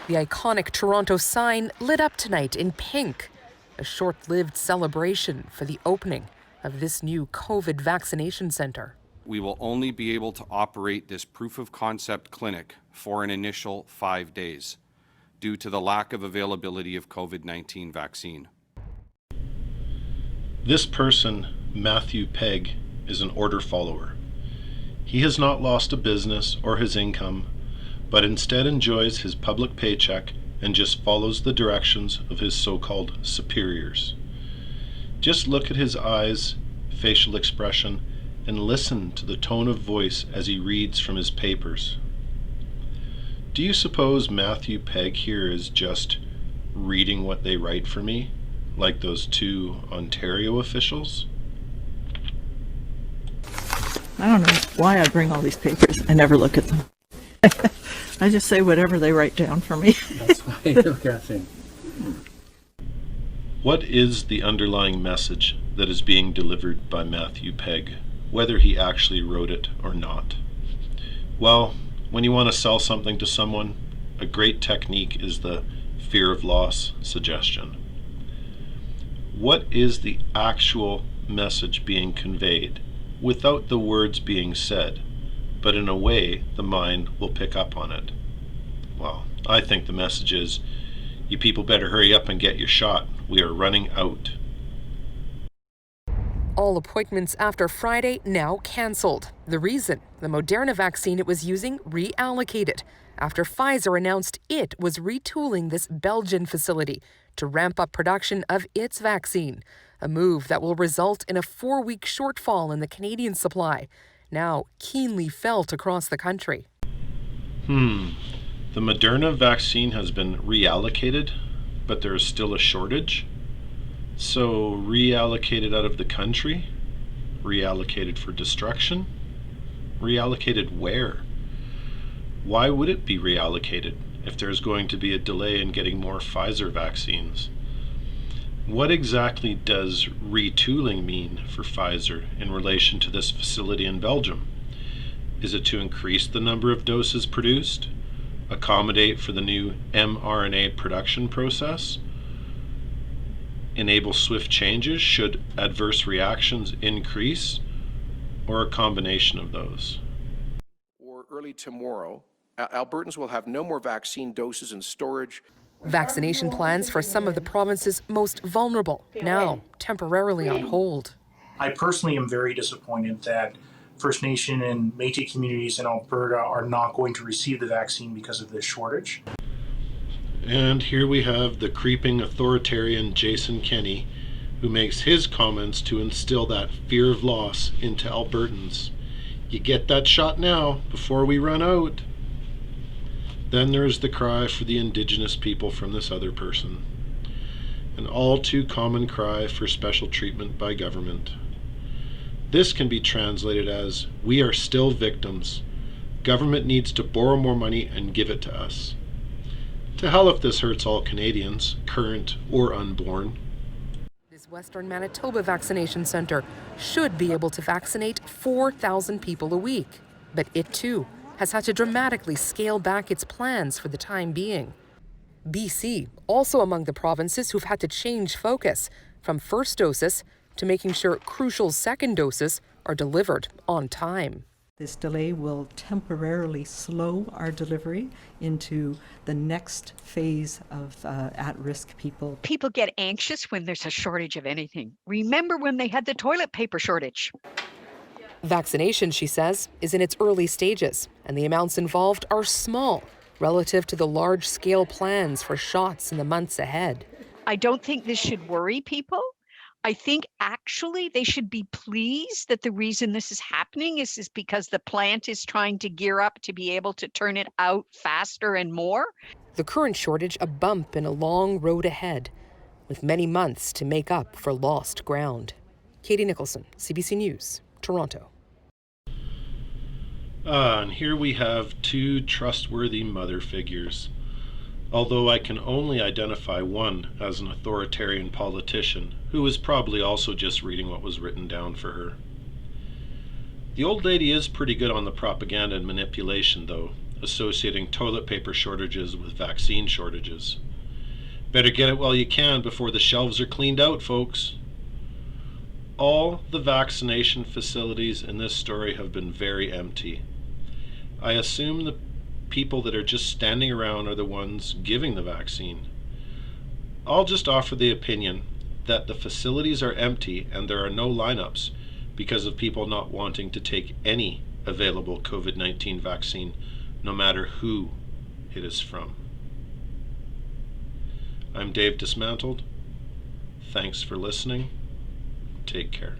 The iconic Toronto sign lit up tonight in pink, a short-lived celebration for the opening of this new COVID vaccination center. We will only be able to operate this proof of concept clinic for an initial 5 days due to the lack of availability of COVID-19 vaccine. This person, Matthew Pegg, is an order follower. He has not lost a business or his income, but instead enjoys his public paycheck and just follows the directions of his so-called superiors. Just look at his eyes, facial expression, and listen to the tone of voice as he reads from his papers. Do you suppose Matthew Pegg here is just reading what they write for me, like those two Ontario officials? I don't know why I bring all these papers. I never look at them. I just say whatever they write down for me. That's why you're guessing. What is the underlying message that is being delivered by Matthew Pegg, whether he actually wrote it or not? Well, when you want to sell something to someone, a great technique is the fear of loss suggestion. What is the actual message being conveyed without the words being said, but in a way the mind will pick up on it? Well, I think the message is, you people better hurry up and get your shot. We are running out. All appointments after Friday now cancelled. The reason? The Moderna vaccine it was using reallocated after Pfizer announced it was retooling this Belgian facility to ramp up production of its vaccine, a move that will result in a 4-week shortfall in the Canadian supply, now keenly felt across the country. The Moderna vaccine has been reallocated, but there is still a shortage? So reallocated out of the country? Reallocated for destruction? Reallocated where? Why would it be reallocated if there's going to be a delay in getting more Pfizer vaccines? What exactly does retooling mean for Pfizer in relation to this facility in Belgium? Is it to increase the number of doses produced? Accommodate for the new mRNA production process? Enable swift changes should adverse reactions increase? Or a combination of those? Or early tomorrow, Albertans will have no more vaccine doses in storage. Vaccination plans for some of the province's most vulnerable, now temporarily on hold. I personally am very disappointed that First Nation and Métis communities in Alberta are not going to receive the vaccine because of this shortage. And here we have the creeping authoritarian Jason Kenney, who makes his comments to instill that fear of loss into Albertans. You get that shot now, before we run out. Then there's the cry for the Indigenous people from this other person. An all too common cry for special treatment by government. This can be translated as, we are still victims. Government needs to borrow more money and give it to us. To hell if this hurts all Canadians, current or unborn. This Western Manitoba vaccination center should be able to vaccinate 4,000 people a week. But it too has had to dramatically scale back its plans for the time being. BC, also among the provinces who've had to change focus from first doses to making sure crucial second doses are delivered on time. This delay will temporarily slow our delivery into the next phase of at-risk people. People get anxious when there's a shortage of anything. Remember when they had the toilet paper shortage? Vaccination, she says, is in its early stages, and the amounts involved are small relative to the large-scale plans for shots in the months ahead. I don't think this should worry people. I think actually they should be pleased that the reason this is happening is because the plant is trying to gear up to be able to turn it out faster and more. The current shortage a bump in a long road ahead, with many months to make up for lost ground. Katie Nicholson, CBC News, Toronto. And here we have two trustworthy mother figures. Although I can only identify one as an authoritarian politician who was probably also just reading what was written down for her. The old lady is pretty good on the propaganda and manipulation though, associating toilet paper shortages with vaccine shortages. Better get it while you can before the shelves are cleaned out, folks. All the vaccination facilities in this story have been very empty. I assume the people that are just standing around are the ones giving the vaccine. I'll just offer the opinion that the facilities are empty and there are no lineups because of people not wanting to take any available COVID-19 vaccine, no matter who it is from. I'm Dave Dismantled. Thanks for listening. Take care.